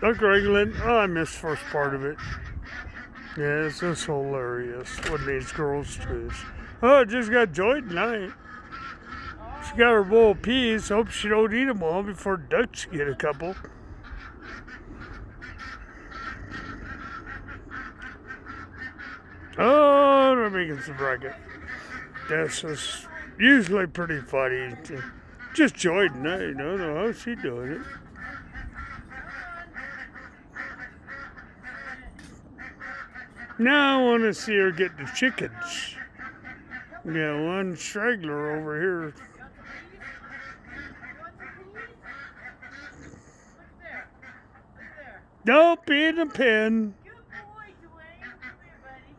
Duck wrangling. Oh, I missed first part of it. Yeah, it's just hilarious when these girls choose. Oh, I just got joy tonight. She got her bowl of peas. Hope she don't eat them all before ducks get a couple. Oh, they're making some racket. This is usually pretty funny. Just joy tonight. I don't know how she doing it. Now I want to see her get the chickens. Yeah, one straggler over here. Don't be in the pen. Good boy, Dwayne. Come here, buddy.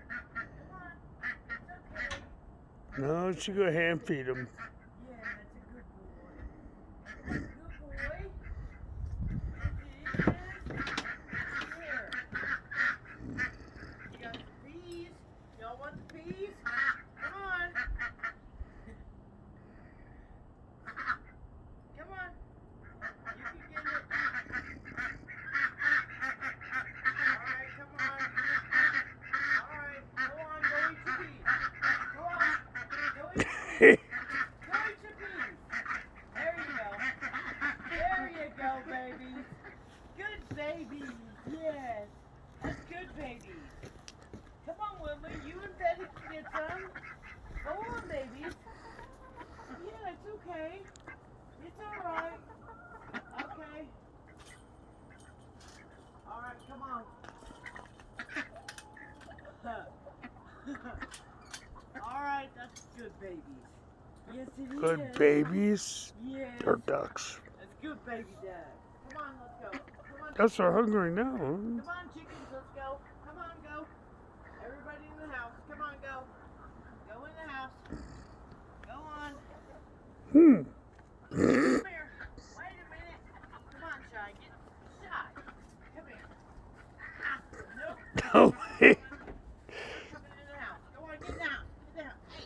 Come on. It's okay. No, she go hand feed them. Yeah, that's a good boy. Good boy. Here. You got the peas. Y'all want the peas? Come on. Come on. You can get it. Alright, come on. Alright, go on, go eat your peas. Go on. Go eat your peas. Go eat your peas. There you go. There you go, babies. Good babies. Yes. That's good babies. Come on, Woodley. You and Betty can get some. Go on, babies. Yeah, it's okay. It's alright. Okay. Alright, come on. Alright, that's good babies. Yes, it is. Good babies. Yes. They're ducks. That's good baby dad. Come on, let's go. Come on. Ducks are hungry now. Come on, chickens, let's go. Come on, go. Everybody in the house. Come on, go. Go in the house. Go on. Hmm. Come here. Wait a minute. Come on, Shy. Get Shy. Come here. Nope. Oh, hey. Come in the house. Go on, get down. Get down. Hey.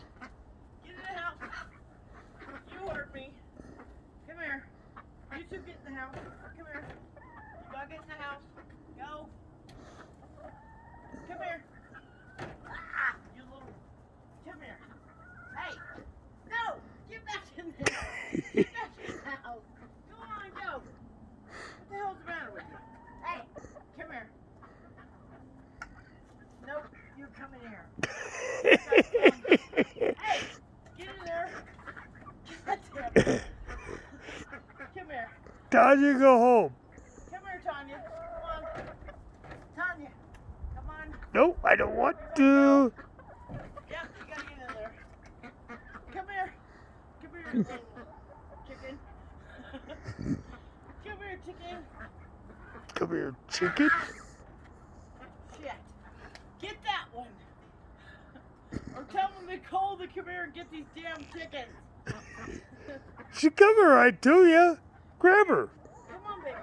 Get in the house. You heard me. Come here. You two get in the house. Come here. You gotta get in the house. Go. Come here. You little. Come here. Hey. No. Get back in the house. Get back in the house. Go on, go. What the hell's the matter with you? Hey. Come here. Nope. You're coming here. Hey. Get in there. God damn it. Come here. Tanya, go home. Come here, Tanya. Come on. Tanya. Come on. Nope, I don't want to. Yeah, you gotta get in there. Come here. Come here, little chicken. Come here, chicken. Come here, chicken. Shit. Get that one. Or tell Nicole to come here and get these damn chickens. She coming right to you. Grab her. Come on, baby.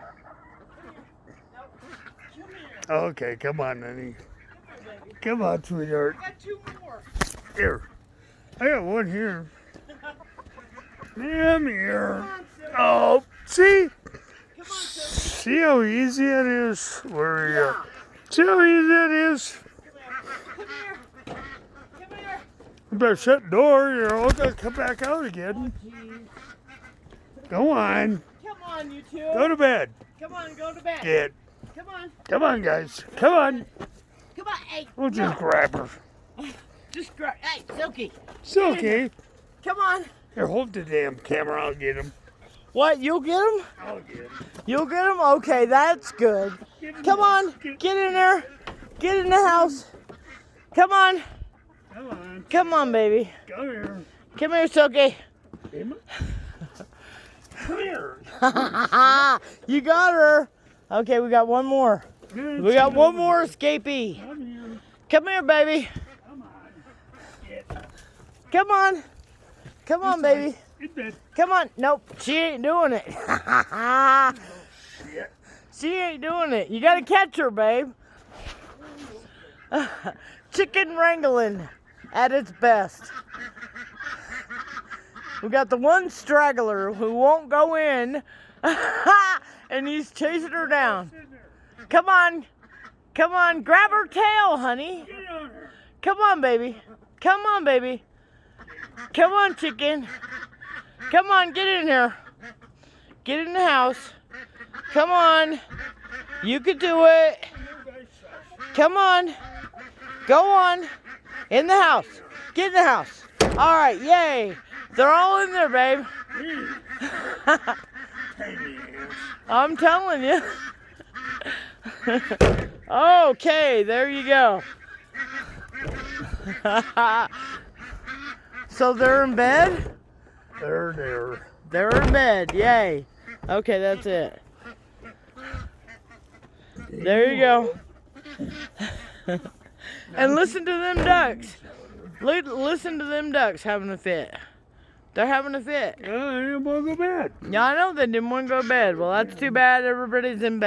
Come here. Nope. Come here. Okay, come on, honey. Come here, baby. Come on, sweetheart. I got two more. Here. I got one here. Come here. Come on, Silky. Oh, see? Come on, Silky. See how easy it is? Where are you? Yeah. See how easy it is? Come here. Come here. You better shut the door. You're all going to come back out Oh, again. jeez. Go on. Come on, you two. Go to bed. Come on, go to bed. Get. Come on. Come on, guys. Come on. Come on. Hey. We'll just grab her. Just grab. Hey, Silky. Silky. Come on. Here, hold the damn camera. I'll get him. What? You'll get him? I'll get him. You'll get him? Okay, that's good. Come on. Get in there. Get in the house. Come on. Come on. Come on, baby. Come here. Come here, Silky. Come here. You got her. Okay, we got one more. We got one more escapee. Come here. Come here, baby. Come on. Get. Come on. Come on, baby. In bed. Come on. Nope, she ain't doing it. Shit. She ain't doing it. You gotta catch her, babe. Chicken wrangling at its best. We got the one straggler who won't go in and and he's chasing her down. Come on. Come on, grab her tail, honey. Get on her. Come on, baby. Come on, baby. Come on, chicken. Come on, get in here. Get in the house. Come on. You can do it. Come on. Go on. In the house. Get in the house. All right, yay. They're all in there, babe. I'm telling you. Okay, there you go. So they're in bed? They're there. They're in bed, yay. Okay, that's it. There you go. And listen to them ducks. Listen to them ducks having a fit. They're having a fit. They didn't want to go to bed. Yeah, I know they didn't want to go to bed. Well, that's too bad. Everybody's in bed.